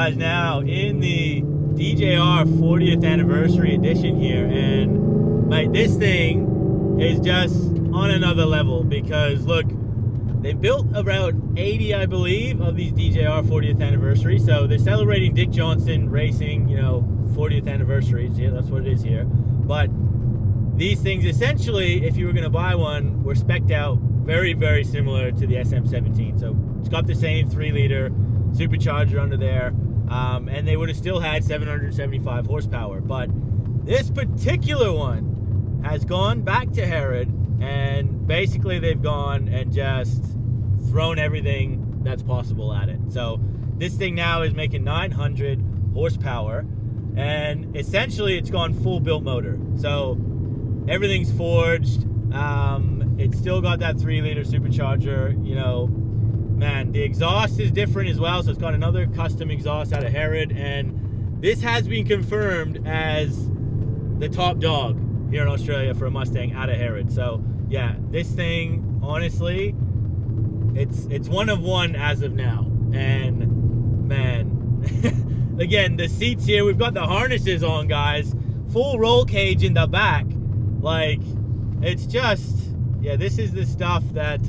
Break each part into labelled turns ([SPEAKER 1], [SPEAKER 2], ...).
[SPEAKER 1] guys, now in the DJR 40th anniversary edition here, and mate, this thing is just on another level because look, they built around 80, I believe, of these DJR 40th anniversary. So they're celebrating Dick Johnson Racing, 40th anniversaries. Yeah, that's what it is here. But these things, essentially, if you were going to buy one, were spec'd out very, very similar to the SM17. So it's got the same 3-liter supercharger under there, and they would have still had 775 horsepower. But this particular one has gone back to Herrod, and basically they've gone and just thrown everything that's possible at it. So this thing now is making 900 horsepower, and essentially it's gone full built motor. So everything's forged. It's still got that 3-liter supercharger. Man, the exhaust is different as well. So it's got another custom exhaust out of Herrod, and this has been confirmed as the top dog here in Australia for a Mustang out of Herrod. So yeah, this thing, honestly, it's one of one as of now. And man, again, the seats here, we've got the harnesses on, guys, full roll cage in the back. Like, it's just, yeah, this is the stuff that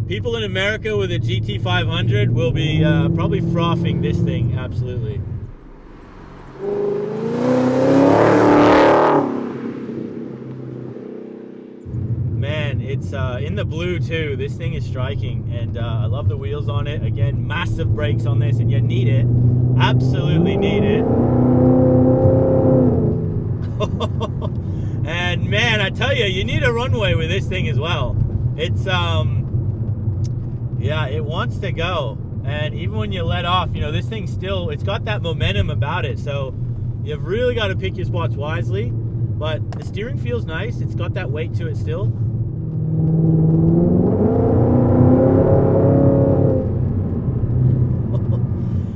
[SPEAKER 1] people in America with a GT500 will be probably frothing this thing, absolutely. Man, it's in the blue too. This thing is striking, and I love the wheels on it. Again, massive brakes on this, and you need it. Absolutely need it. And man, I tell you, you need a runway with this thing as well. It's yeah, it wants to go, and even when you let off, this thing still, it's got that momentum about it. So you've really got to pick your spots wisely. But the steering feels nice. It's got that weight to it still.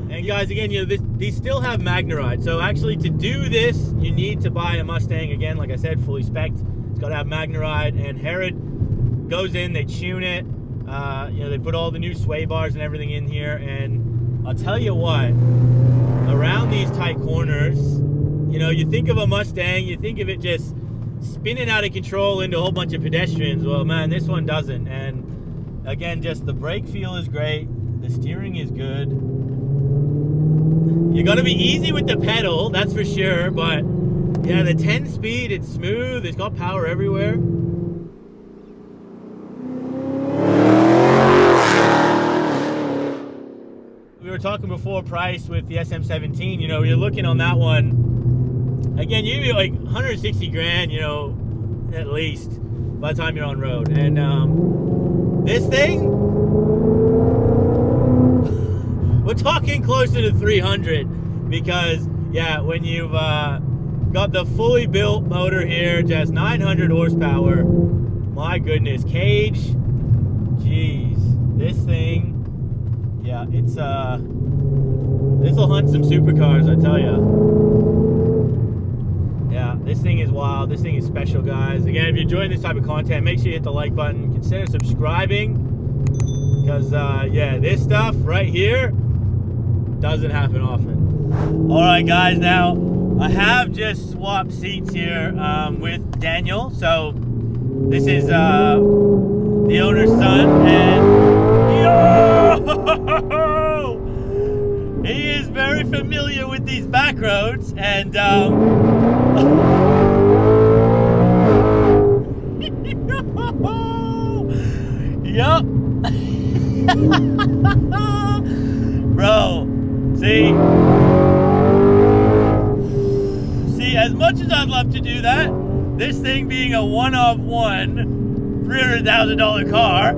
[SPEAKER 1] And guys, again, these still have Magneride. So actually, to do this, you need to buy a Mustang. Again, like I said, fully spec'd. It's got to have Magneride, and Herrod goes in, they tune it. They put all the new sway bars and everything in here. And I'll tell you what, around these tight corners, you think of a Mustang, you think of it just spinning out of control into a whole bunch of pedestrians. Well, man, this one doesn't. And again, just the brake feel is great. The steering is good. You got to be easy with the pedal, that's for sure. But yeah, the 10-speed, it's smooth. It's got power everywhere. We were talking before price with the SM17. You're looking on that one. Again, you'd be like 160 grand, at least by the time you're on road. And this thing, we're talking closer to 300 because, yeah, when you've got the fully built motor here, just 900 horsepower, my goodness, cage, jeez, this thing, yeah, it's this'll hunt some supercars, I tell you. Yeah, this thing is wild. This thing is special, guys. Again, if you're enjoying this type of content, make sure you hit the like button. Consider subscribing because, yeah, this stuff right here doesn't happen often. All right, guys. Now, I have just swapped seats here with Daniel. So, this is the owner's son, and yo! He is very familiar with these back roads, and yup. Bro, see, as much as I'd love to do that, this thing being a one-of-one $300,000 car,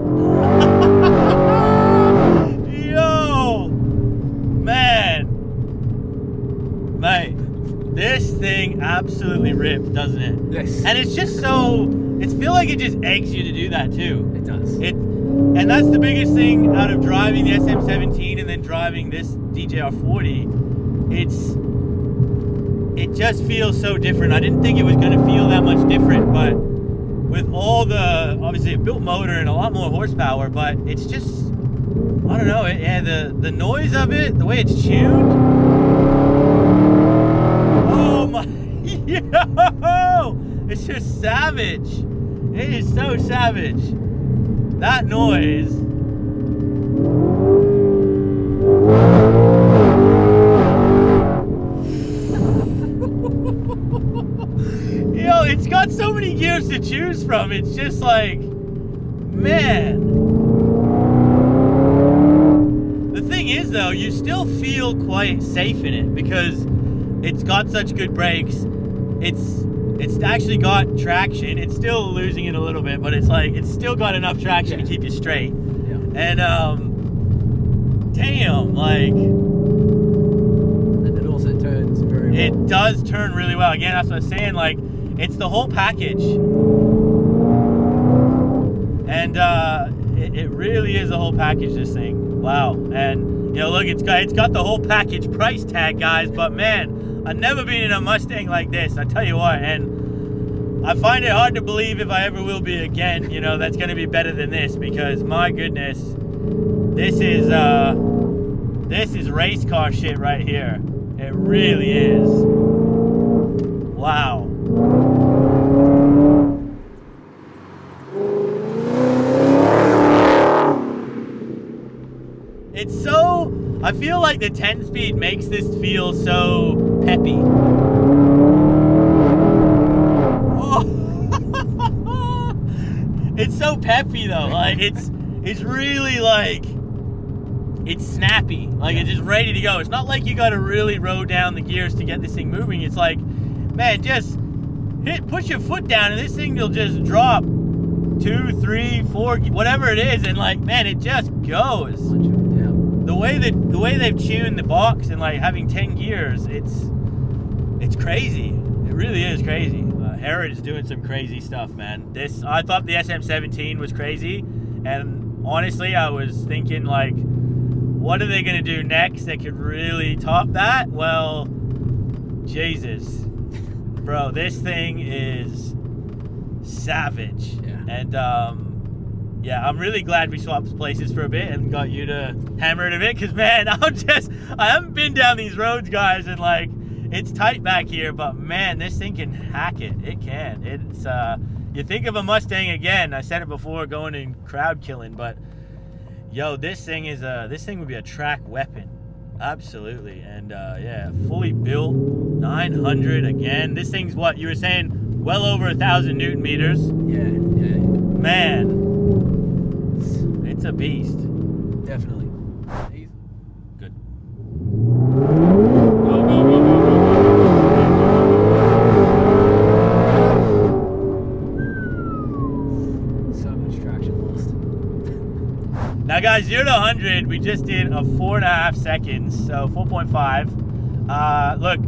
[SPEAKER 1] yo, man, mate, this thing absolutely rips, doesn't it?
[SPEAKER 2] Yes.
[SPEAKER 1] And it's just so, it feels like it just eggs you to do that too.
[SPEAKER 2] It does.
[SPEAKER 1] And that's the biggest thing out of driving the SM17 and then driving this DJR 40. It just feels so different. I didn't think it was going to feel that much different, but with all the, obviously a built motor and a lot more horsepower, but it's just, I don't know, yeah, the noise of it, the way it's tuned. Oh my, yo, it's just savage. It is so savage. That noise. Yo, it's got so many gears to choose from. It's just like, man. The thing is though, you still feel quite safe in it because it's got such good brakes. It's actually got traction. It's still losing it a little bit, but it's like it's still got enough traction to keep you straight. Yeah. And damn, like,
[SPEAKER 2] and it also turns very well.
[SPEAKER 1] It does turn really well. Again, that's what I was saying, like, it's the whole package. And it really is the whole package, this thing. Wow. And you know, look, it's got the whole package price tag, guys, but man, I've never been in a Mustang like this, I tell you what, and I find it hard to believe if I ever will be again, you know, that's going to be better than this, because my goodness, this is race car shit right here. It really is. Wow. It's so, I feel like the 10-speed makes this feel so peppy. Oh. It's so peppy though, like it's really like, it's snappy, like it's just ready to go. It's not like you gotta really roll down the gears to get this thing moving. It's like, man, just push your foot down and this thing will just drop 2, 3, 4, whatever it is, and like, man, it just goes. The way they've tuned the box and like having 10 gears, it's crazy. It really is crazy. Herrod is doing some crazy stuff, man. I thought the SM17 was crazy, and honestly, I was thinking like, what are they gonna do next that could really top that? Well, Jesus, bro, this thing is savage. Yeah. And yeah, I'm really glad we swapped places for a bit and got you to hammer it a bit, because man, I haven't been down these roads, guys, and like, it's tight back here, but man, this thing can hack it. It can. It's you think of a Mustang again, I said it before, going in crowd killing, but yo, this thing would be a track weapon. Absolutely. And yeah, fully built 900 again. This thing's what you were saying, well over 1,000 Newton meters.
[SPEAKER 2] Yeah.
[SPEAKER 1] Man, it's a beast.
[SPEAKER 2] Definitely.
[SPEAKER 1] Good. Go.
[SPEAKER 2] So much traction lost.
[SPEAKER 1] Now guys, 0 to 100, we just did a 4.5 seconds, so 4.5. Look,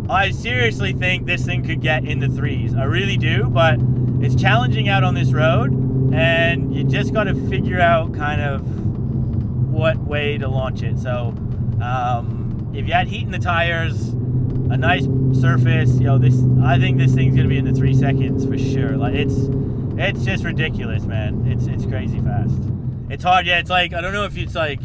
[SPEAKER 1] I seriously think this thing could get in the 3s. I really do, but it's challenging out on this road, and you just got to figure out kind of what way to launch it. So if you had heat in the tires, a nice surface, you know, I think this thing's gonna be in the 3 seconds for sure. Like, it's just ridiculous, man. It's crazy fast. It's hard. Yeah, it's like, I don't know if it's like,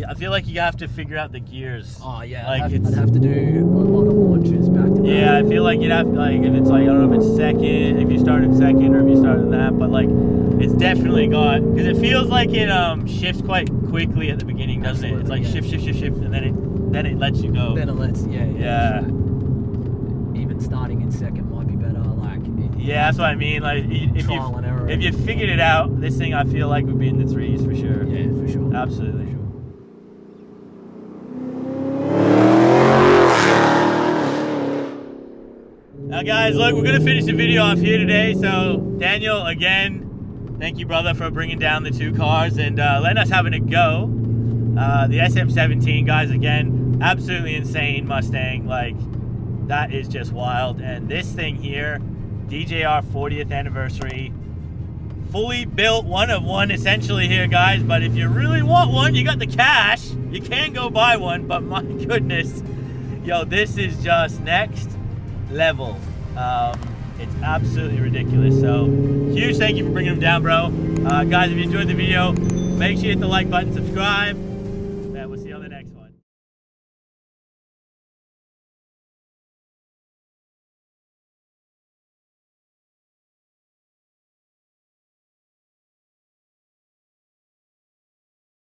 [SPEAKER 1] I feel like you have to figure out the gears.
[SPEAKER 2] Oh yeah,
[SPEAKER 1] like
[SPEAKER 2] I'd have to do a lot of launches back to back.
[SPEAKER 1] Yeah, I feel like you'd have to, like, if it's like, I don't know if it's second, if you start in second, or if you start in that, but like, it's definitely got, because it feels like it shifts quite quickly at the beginning, doesn't it? It's like shift, and then it lets you go.
[SPEAKER 2] Then it lets, yeah. Even starting in second might be better, like.
[SPEAKER 1] Yeah, that's what I mean. Like, if you figured it out, this thing I feel like would be in the 3s for sure.
[SPEAKER 2] Yeah, for sure.
[SPEAKER 1] Absolutely. For sure. Now guys, look, we're gonna finish the video off here today. So Daniel, again, thank you, brother, for bringing down the 2 cars and letting us having a go. The SM17, guys, again, absolutely insane Mustang. Like, that is just wild. And this thing here, DJR 40th anniversary, fully built, one of one essentially here, guys. But if you really want one, you got the cash, you can go buy one. But my goodness, yo, this is just next level. It's absolutely ridiculous. So huge thank you for bringing them down, bro. Guys, if you enjoyed the video, Make sure you hit the like button, subscribe, and we'll see you on the next